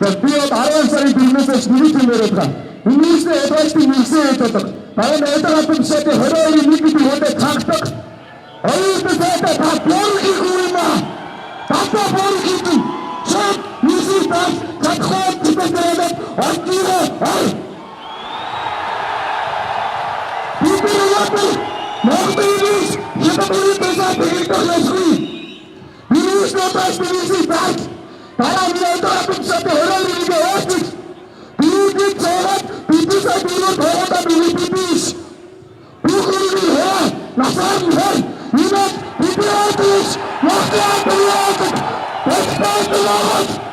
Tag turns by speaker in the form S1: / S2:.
S1: Би бол 10 сарын 4-өөс мөрөж мөрөд байгаа. Үнэхээр эдгээрт мөрсөн байдаг. Дараа нь эдгээр албан тушаалын 22-ийн нэг гэдэг хөлөө хангах. Оюутан сайтай та борхих юм аа. Тата борхих. Шат мөрсөн тас чадхад тэтгэлээд ордиро ай. Бидэрээ Мохтойс ятабuri тасаа бэлтгэсэн. Минийс натас минийс таг. Дараа нь одоо бицээд хөрөөрийг өөсөж. Биний цаарат бидээсээ дөрөв тоогоо биlis. Бүхний хаа насаар хаа. Минийс бидээс мохтой. Бэлтгэсэн.